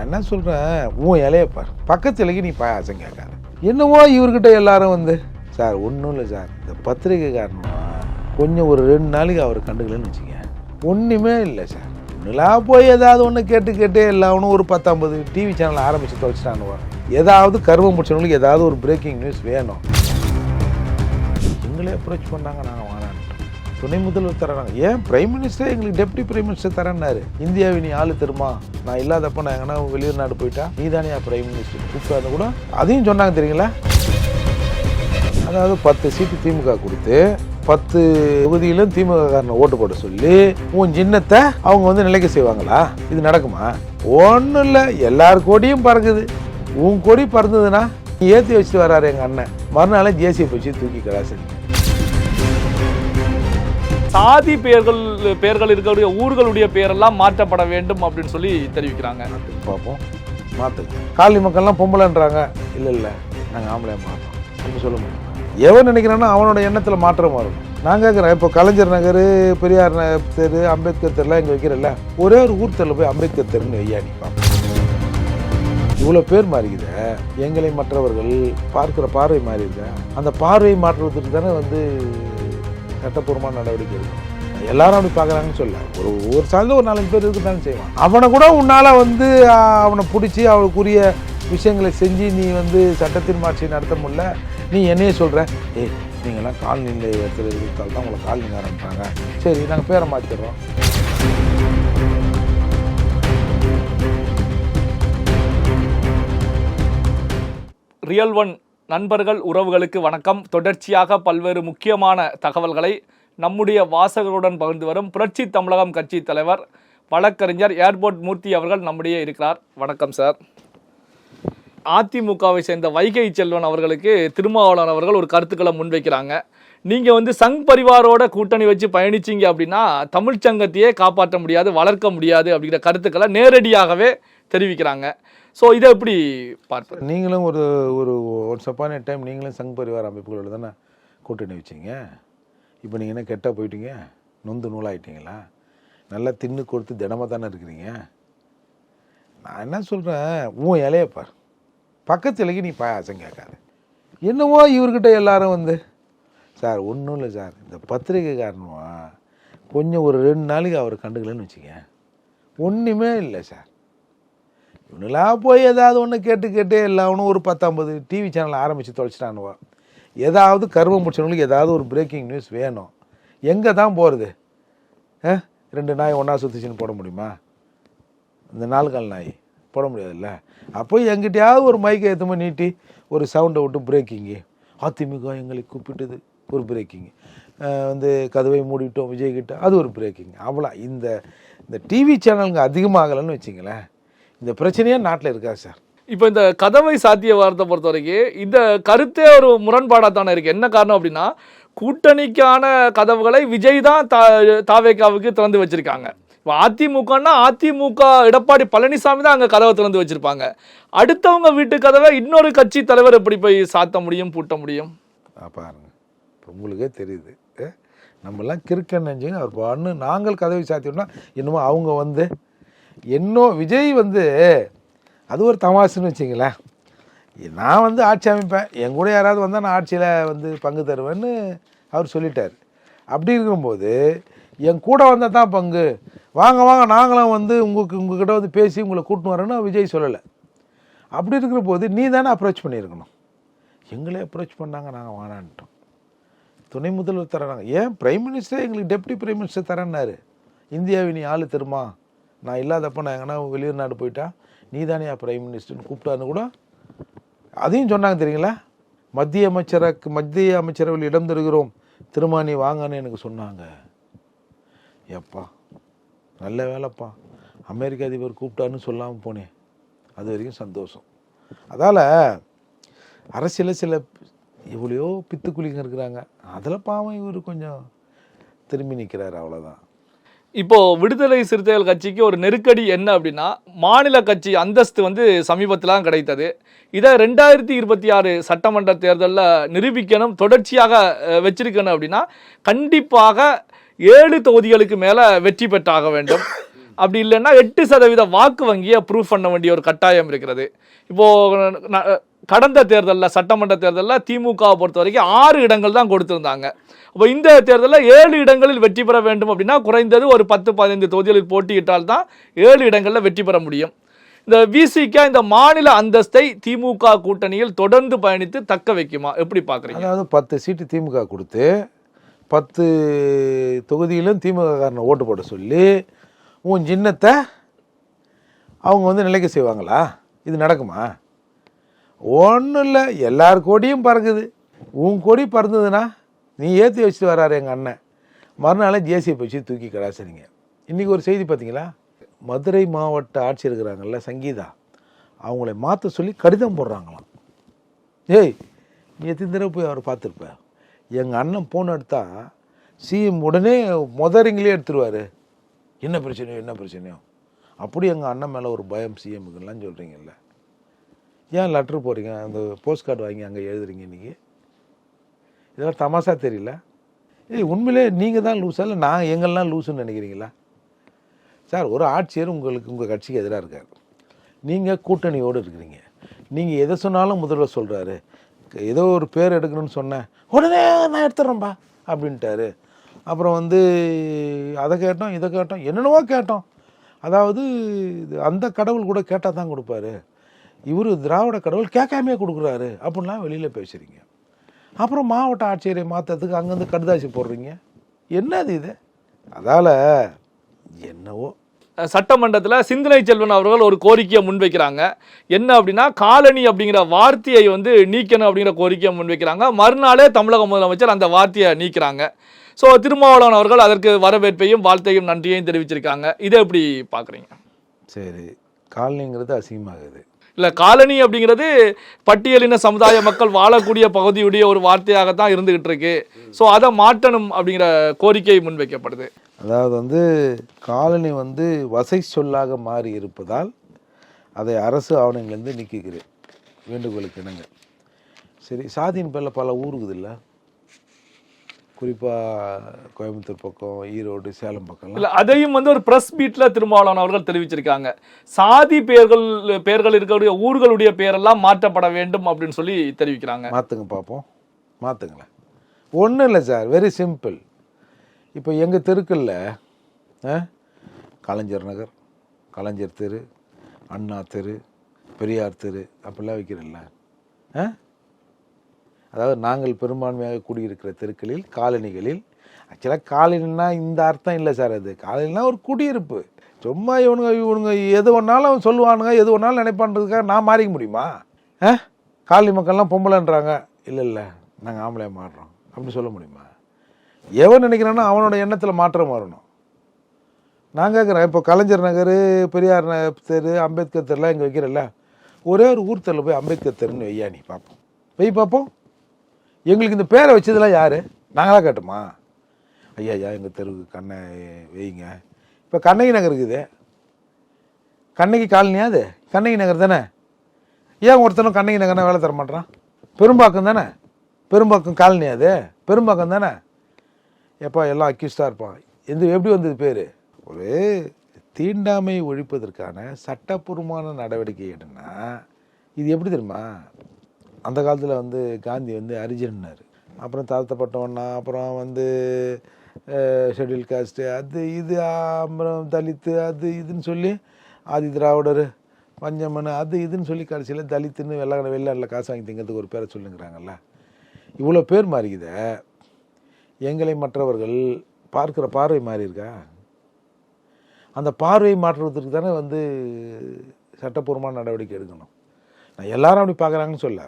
நான் என்ன சொல்கிறேன், உன் இலையப்பார் பக்கத்து இலைக்கு நீ பாயாசம் கேட்காத. என்னவோ இவர்கிட்ட எல்லாரும் வந்து சார் ஒன்றும் இல்லை சார், இந்த பத்திரிக்கை காரணமா கொஞ்சம் ஒரு 2 நாளைக்கு அவர் கண்டுக்கலன்னு வச்சுங்க, ஒன்றுமே இல்லை சார். ஒன்றுலாம் போய் ஏதாவது ஒன்று கேட்டு எல்லாவனும் ஒரு 10-50 டிவி சேனல் ஆரம்பித்து தொலைச்சிட்டானுவான். ஏதாவது கருவம் முடிச்சவங்களுக்கு ஏதாவது ஒரு பிரேக்கிங் நியூஸ் வேணும். எங்களே அப்ரோச் பண்ணாங்க, நாங்கள் வாங்கினோம். துணை முதல்வர் தராங்க, ஏன் பிரைம் மினிஸ்டர் எங்களுக்கு டெப்டி பிரைம் மினிஸ்டர் தரேன்னாரு. இந்தியாவை நீ ஆளு தருமா, நான் இல்லாதப்ப நான் எங்கன்னா வெளிநாடு போயிட்டா நீ தானே பிரைம் மினிஸ்டர் கூப்பிட்டாரு கூட. அதையும் சொன்னாங்க தெரியுங்களா. அதாவது 10 சீட்டு திமுக கொடுத்து 10 தொகுதியிலும் திமுக காரனை ஓட்டு போட சொல்லி உன் சின்னத்தை அவங்க வந்து நிலைக்க செய்வாங்களா? இது நடக்குமா? ஒன்றும் இல்லை, எல்லார் கொடியும் பறக்குது. உன் கொடி பறந்ததுன்னா நீ ஏற்றி வச்சுட்டு வர்றாரு எங்கள் அண்ணன், மறுநாளே ஜேசியை வச்சு தூக்கி கலாசரி. சாதி பெயர்கள் இருக்கக்கூடிய ஊர்களுடைய பெயரெல்லாம் மாற்றப்பட வேண்டும் அப்படின்னு சொல்லி தெரிவிக்கிறாங்க. பார்ப்போம், மாற்றுங்க. காலனி மக்கள்லாம் பொம்பளைன்றாங்க, இல்லை நாங்கள் ஆம்பளை மாற்றோம் அப்படின்னு சொல்ல முடியும். எவன் நினைக்கிறான்னா அவனோட எண்ணத்தில் மாற்றம் வரும். நான் கேட்குறேன், இப்போ கலைஞர் நகர், பெரியார் தெரு, அம்பேத்கர் தெருலாம் இங்கே வைக்கிறல்ல, ஒரே ஒரு ஊர் தெருவில் போய் அம்பேத்கர் தெருன்னு வையா நிற்பாங்க. இவ்வளோ பேர் மாறிக்கிற எங்களை மற்றவர்கள் பார்க்குற பார்வை மாறி இருக்க, அந்த பார்வையை மாற்றுவதற்கு தானே வந்து சட்டப்பூர்வமான நடவடிக்கை எடுக்கும். எல்லாரும் அப்படி பார்க்குறாங்கன்னு சொல்ல, ஒரு சார்ந்த ஒரு 4 பேர் இருக்கு தானே செய்வான். அவனை கூட உன்னால் வந்து அவனை பிடிச்சி அவனுக்குரிய விஷயங்களை செஞ்சு நீ வந்து சட்டத்தின் மாட்சி நடத்த முடியல. நீ என்னையே சொல்கிற, ஏய் நீங்கள்லாம் காலனியில் இடத்துல இருந்தால் தான் உங்களை காலனிங்க ஆரம்பிப்பாங்க, சரி நாங்கள் பேரை மாற்றிடுறோம். ரியல் ஒன் நண்பர்கள் உறவுகளுக்கு வணக்கம். தொடர்ச்சியாக பல்வேறு முக்கியமான தகவல்களை நம்முடைய வாசகருடன் பகிர்ந்து வரும் புரட்சி தமிழகம் கட்சி தலைவர் வழக்கறிஞர் ஏர்போர்ட் மூர்த்தி அவர்கள் நம்முடைய இருக்கிறார். வணக்கம் சார். அதிமுகவை சேர்ந்த வைகை செல்வன் அவர்களுக்கு திருமாவளவன் அவர்கள் ஒரு கருத்துக்களை முன்வைக்கிறாங்க. நீங்கள் வந்து சங் பரிவாரோட கூட்டணி வச்சு பயணிச்சிங்க அப்படின்னா தமிழ்ச்சங்கத்தையே காப்பாற்ற முடியாது, வளர்க்க முடியாது அப்படிங்கிற கருத்துக்களை நேரடியாகவே தெரிவிக்கிறாங்க. ஸோ இதை எப்படி பார்ப்பேன்? நீங்களும் ஒரு ஒரு ஒன்ஸ் அப்பான் எ டைம் நீங்களும் சங் பரிவார அமைப்புகளோட தானே கூட்டணி வச்சிங்க. இப்போ நீங்கள் என்ன கெட்டால் போயிட்டீங்க, நொந்து நூலாகிட்டீங்களா? நல்லா தின்னு கொடுத்து தினமாக தானே இருக்கிறீங்க. நான் என்ன சொல்கிறேன், உன் இலையப்பார் பக்கத்து இலைக்கு நீ பாயாசம் கேட்காத. என்னவோ இவர்கிட்ட எல்லாரும் வந்து சார் ஒன்றும் இல்லை சார், இந்த பத்திரிக்கை காரணமா கொஞ்சம் ஒரு 2 நாளைக்கு அவர் கண்டுக்கலன்னு வச்சுங்க, ஒன்றுமே இல்லை சார். இவனுலாம் போய் ஏதாவது ஒன்று கேட்டு எல்லாவனும் ஒரு 10-50 டிவி சேனல் ஆரம்பித்து தொலைச்சிட்டானுவா. ஏதாவது கருவம் முடிச்சவங்களுக்கு ஏதாவது ஒரு பிரேக்கிங் நியூஸ் வேணும். எங்கே தான் போகிறது? 2 நாய் ஒன்றா சுற்றிச்சின்னு போட முடியுமா? இந்த 4 கால் நாய் போட முடியாதுல்ல. அப்போ எங்கிட்டையாவது ஒரு மைக்கை ஏற்றுமா நீட்டி ஒரு சவுண்டை விட்டு பிரேக்கிங்கு, அதிமுக எங்களை கூப்பிட்டது ஒரு பிரேக்கிங்கு, வந்து கதவை மூடிட்டோம் விஜய்கிட்ட அது ஒரு பிரேக்கிங். அவ்வளோ இந்த டிவி சேனலுங்க அதிகமாகலைன்னு வச்சிங்களேன், இந்த பிரச்சனையே நாட்டில் இருக்கா சார். இப்போ இந்த கதவை சாத்திய வாரத்தை பொறுத்த வரைக்கும் இந்த கருத்தே ஒரு முரண்பாடாக தானே இருக்குது. என்ன காரணம் அப்படின்னா, கூட்டணிக்கான கதவுகளை விஜய் தான் தாவேகாவுக்கு திறந்து வச்சிருக்காங்க. இப்போ அதிமுகன்னா அதிமுக எடப்பாடி பழனிசாமி தான் அங்கே கதவை திறந்து வச்சிருப்பாங்க. அடுத்தவங்க வீட்டு கதவை இன்னொரு கட்சி தலைவர் எப்படி போய் சாத்த முடியும், பூட்ட முடியும்? பாருங்க, இப்போ உங்களுக்கே தெரியுது, நம்மளாம் கிறுக்கன்னு நினைச்சிங்க. அவர் பாருன்னு நாங்கள் கதவை சாத்தியோம்னா என்னமோ அவங்க வந்து இன்னும் விஜய் வந்து அது ஒரு தமாசுன்னு வச்சிங்களேன். நான் வந்து ஆட்சி அமைப்பேன், என் கூட யாராவது வந்தால் நான் ஆட்சியில் வந்து பங்கு தருவேன்னு அவர் சொல்லிட்டார். அப்படி இருக்கும்போது என் கூட வந்தால் தான் பங்கு, வாங்க நாங்களும் வந்து உங்ககிட்ட வந்து பேசி உங்களை கூட்டின்னு வரேன்னு விஜய் சொல்லலை. அப்படி இருக்கிற போது நீ தானே அப்ரோச் பண்ணியிருக்கணும். எங்களே அப்ரோச் பண்ணாங்க, நாங்கள் வானான்ட்டோம். துணை முதல்வர் தராங்க, ஏன் பிரைம் மினிஸ்டர் எங்களுக்கு டெப்டி பிரைம் மினிஸ்டர் தரேன்னாரு. இந்தியாவை நீ ஆளு தருமா, நான் இல்லாதப்ப நான் எங்கன்னா வெளிநாடு போயிட்டா நீ தானே பிரைம் மினிஸ்டர்னு கூப்பிட்டான்னு கூட அதையும் சொன்னாங்க தெரியுங்களா. மத்திய அமைச்சரவையில் இடம் தருகிறோம் திருமானி வாங்கன்னு எனக்கு சொன்னாங்க. ஏப்பா நல்ல வேலைப்பா, அமெரிக்க அதிபர் கூப்பிட்டான்னு சொல்லாமல் போனேன், அது வரைக்கும் சந்தோஷம். அதால் அரசியலில் சில எவ்வளையோ பித்துக்குழிங்க இருக்கிறாங்க, அதில் பாவம் இவர் கொஞ்சம் திரும்பி நிற்கிறார், அவ்வளோதான். இப்போ விடுதலை சிறுத்தைகள் கட்சிக்கு ஒரு நெருக்கடி என்ன அப்படின்னா, மாநில கட்சி அந்தஸ்து வந்து சமீபத்தில் கிடைத்தது. இதை 2026 சட்டமன்ற தேர்தலில் நிரூபிக்கணும், தொடர்ச்சியாக வச்சிருக்கணும் அப்படின்னா கண்டிப்பாக 7 தொகுதிகளுக்கு மேலே வெற்றி பெற்றாக வேண்டும். அப்படி இல்லைன்னா 8% வாக்கு வங்கியை ப்ரூவ் பண்ண வேண்டிய ஒரு கட்டாயம் இருக்கிறது. இப்போ கடந்த தேர்தலில், சட்டமன்ற தேர்தலில் திமுகவை பொறுத்த வரைக்கும் 6 இடங்கள் தான் கொடுத்திருந்தாங்க. அப்போ இந்த தேர்தலில் 7 இடங்களில் வெற்றி பெற வேண்டும் அப்படின்னா குறைந்தது ஒரு 10-15 தொகுதிகளில் போட்டியிட்டால் தான் 7 இடங்களில் வெற்றி பெற முடியும். இந்த விசிக இந்த மாநில அந்தஸ்தை திமுக கூட்டணியில் தொடர்ந்து பயணித்து தக்க வைக்குமா, எப்படி பார்க்குறீங்க? அதாவது 10 சீட்டு திமுக கொடுத்து 10 தொகுதியிலும் திமுக காரனை ஓட்டு போட சொல்லி உன் சின்னத்தை அவங்க வந்து நிலைக்க செய்வாங்களா? இது நடக்குமா? ஒன்றும் இல்லை, எல்லார் கொடியும் பறக்குது. உன் கொடி பறந்ததுன்னா நீ ஏற்றி வச்சுட்டு வர்றாரு எங்கள் அண்ணன், மறுநாளே ஜேசியை வச்சு தூக்கி கடாசுறீங்க. இன்றைக்கி ஒரு செய்தி பார்த்தீங்களா? மதுரை மாவட்ட ஆட்சி இருக்கிறாங்கல்ல சங்கீதா, அவங்கள மாற்ற சொல்லி கடிதம் போடுறாங்களாம். ஏய், நீ எத்தனை தடவை போய் அவரை பார்த்துருப்ப? எங்கள் அண்ணன் ஃபோன் எடுத்தா சிஎம் உடனே முதரிங்களே எடுத்துருவார். என்ன பிரச்சனையோ என்ன பிரச்சனையோ அப்படி எங்கள் அண்ணன் மேலே ஒரு பயம் சிஎம்முக்குலாம் சொல்கிறீங்கல்ல. ஏன் லெட்ரு போடுறீங்க, அந்த போஸ்ட் கார்டு வாங்கி அங்கே எழுதுறீங்க? இன்றைக்கி இதெல்லாம் தமாஷா தெரியல. ஏய், உண்மையிலே நீங்கள் தான் லூஸா இல்லை நான் எங்கெல்லாம் லூஸுன்னு நினைக்கிறீங்களா? சார், ஒரு ஆட்சியர் உங்களுக்கு உங்கள் கட்சிக்கு எதிராக இருக்கார், நீங்கள் கூட்டணியோடு இருக்கிறீங்க. நீங்கள் எதை சொன்னாலும் முதல்வர் சொல்கிறாரு, ஏதோ ஒரு பேர் எடுக்கணும்னு சொன்னேன் உடனே நான் எடுத்துட்றேன்பா அப்படின்ட்டாரு. அப்புறம் வந்து அதை கேட்டோம் இதை கேட்டோம் என்னென்னவோ கேட்டோம். அதாவது அந்த கடவுள் கூட கேட்டால் தான் கொடுப்பாரு, இவர் திராவிட கடவுள் கேட்காமே கொடுக்குறாரு அப்படின்லாம் வெளியில் பேசுகிறீங்க. அப்புறம் மாவட்ட ஆட்சியரை மாற்றத்துக்கு அங்கேருந்து கடுதாசி போடுறீங்க. என்னது இது? அதால் என்னவோ. சட்டமன்றத்தில் சிந்தனை செல்வன் அவர்கள் ஒரு கோரிக்கையை முன்வைக்கிறாங்க. என்ன அப்படின்னா, காலனி அப்படிங்கிற வார்த்தையை வந்து நீக்கணும் அப்படிங்கிற கோரிக்கையை முன்வைக்கிறாங்க. மறுநாளே தமிழக முதலமைச்சர் அந்த வார்த்தையை நீக்கிறாங்க. ஸோ திருமாவளவன் அவர்கள் அதற்கு வரவேற்பையும் வாழ்த்தையும் நன்றியையும் தெரிவிச்சிருக்காங்க. இதை எப்படி பார்க்குறீங்க? சரி, காலனிங்கிறது அசிங்கமாகுது. இல்லை, காலனி அப்படிங்கிறது பட்டியலின சமுதாய மக்கள் வாழக்கூடிய பகுதியுடைய ஒரு வார்த்தையாகத்தான் இருந்துகிட்டு இருக்கு. ஸோ அதை மாற்றணும் அப்படிங்கிற கோரிக்கை முன்வைக்கப்படுது. அதாவது வந்து காலனி வந்து வசை சொல்லாக மாறி இருப்பதால் அதை அரசு ஆவணங்கள்லேருந்து நீக்குகிறேன், வேண்டுகோளுக்கு இணங்க. சரி, சாதியின் பேரில் பல ஊருக்குது இல்லை, குறிப்பாக கோயம்புத்தூர் பக்கம், ஈரோடு, சேலம் பக்கம் இல்லை, அதையும் வந்து ஒரு ப்ரெஸ் மீட்டில் திருமாவளவன் அவர்கள் தெரிவிச்சிருக்காங்க. சாதி பெயர்கள் இருக்கக்கூடிய ஊர்களுடைய பெயரெல்லாம் மாற்றப்பட வேண்டும் அப்படின்னு சொல்லி தெரிவிக்கிறாங்க. மாற்றுங்க பார்ப்போம், மாற்றுங்களேன். ஒன்றும் இல்லை சார், வெரி சிம்பிள். இப்போ எங்கள் தெருக்களில் கலைஞர் நகர், கலைஞர் தெரு, அண்ணா தெரு, பெரியார் தெரு அப்படிலாம் வைக்கிறல்ல. அதாவது நாங்கள் பெரும்பான்மையாக கூடியிருக்கிற தெருக்களில், காலனிகளில். ஆக்சுவலாக காலனின்னா இந்த அர்த்தம் இல்லை சார். அது காலனினா ஒரு குடியிருப்பு. சும்மா இவனுங்க எது ஒன்றாலும் சொல்லுவானுங்க, எது ஒன்றாலும் நினைப்பான்றதுக்காக நான் மாறிக்க முடியுமா? காலனி மக்கள்லாம் பொம்பளைன்றாங்க, இல்லை நாங்கள் ஆம்பளையாக மாறுறோம் அப்படின்னு சொல்ல முடியுமா? எவன் நினைக்கிறானோ அவனோட எண்ணத்தில் மாற்றம் வரணும். நான் கேட்குறேன், இப்போ கலைஞர் நகர், பெரியார் தெரு, அம்பேத்கர் தெருலாம் இங்கே வைக்கிறல்ல, ஒரே ஒரு ஊர் தெருவில் போய் அம்பேத்கர் தெருன்னு வையா, நீ பார்ப்போம், போய் பார்ப்போம். எங்களுக்கு இந்த பேரை வச்சதெல்லாம் யார்? நாங்களாக கேட்டோமா? ஐயா எங்கள் தெருவுக்கு கண்ணை வைங்க. இப்போ கண்ணகி நகர் இருக்குது, கண்ணகி காலனியா? அது கண்ணகி நகர் தானே. ஏன் ஒருத்தனும் கண்ணகி நகர்னா வேலை தர மாட்டான்? பெரும்பாக்கம் தானே, பெரும்பாக்கம் காலனியா? அது பெரும்பாக்கம் தானே. எப்பா எல்லாம் அக்யூஸ்டாக இருப்பான். எப்படி வந்தது பேர்? ஒரு தீண்டாமை ஒழிப்பதற்கான சட்டப்பூர்வமான நடவடிக்கை எடுனா இது எப்படி தெரியுமா? அந்த காலத்தில் வந்து காந்தி வந்து ஹரிஜன்னார், அப்புறம் தாழ்த்தப்பட்டவன்னா, அப்புறம் வந்து ஷெட்யூல் காஸ்ட்டு, அது இது, அப்புறம் தலித்து, அது இதுன்னு சொல்லி ஆதி திராவிடர், பஞ்சமன், அது இதுன்னு சொல்லி கடைசியில் தலித்துன்னு வெளிநாட்டில் காசு வாங்கி திங்கிறதுக்கு ஒரு பேரை சொல்லுங்கிறாங்கல்ல. இவ்வளோ பேர் மாறிக்குத, எங்களை மற்றவர்கள் பார்க்குற பார்வை மாறி இருக்கா? அந்த பார்வையை மாற்றுவதற்கு தானே வந்து சட்டப்பூர்வமான நடவடிக்கை எடுக்கணும். நான் எல்லாரும் அப்படி பார்க்குறாங்கன்னு சொல்ல,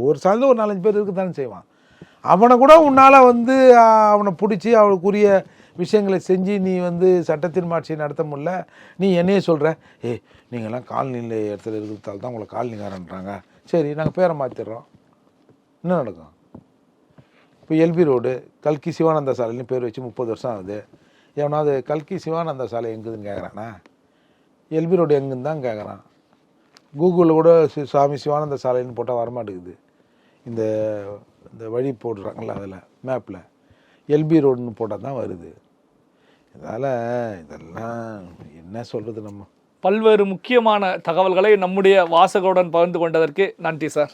ஒரு சார்ந்த ஒரு 4-5 பேர் இருக்க தானே செய்வான். அவனை கூட உன்னால் வந்து அவனை பிடிச்சி அவனுக்குரிய விஷயங்களை செஞ்சு நீ வந்து சட்டத்தின் மாட்சியை நடத்த முடியல. நீ என்னையே சொல்கிற, நீங்கள்லாம் காலனியில் இடத்துல இருக்கிறதால தான் உங்களை காலனிக்காரன்றாங்க. சரி, நாங்கள் பேரை மாற்றிடுறோம், என்ன நடக்கும்? இப்போ எல்பி ரோடு கல்கி சிவானந்தா சாலைன்னு பேர் வச்சு 30 வருஷம் ஆகுது. எவனாவது கல்கி சிவானந்தா சாலை எங்குதுன்னு கேட்குறானா? எல்பி ரோடு எங்குன்னு தான் கேட்குறான். கூகுளில் கூட சுவாமி சிவானந்த சாலைன்னு போட்டால் வரமாட்டேங்குது. இந்த வழி போடுறாங்களா அதில் மேப்பில் எல்பி ரோடுன்னு போட்டால் தான் வருது. இதெல்லாம் என்ன சொல்கிறது நம்ம. பல்வேறு முக்கியமான தகவல்களை நம்முடைய வாசகருடன் பகிர்ந்து கொண்டதற்கு நன்றி சார்.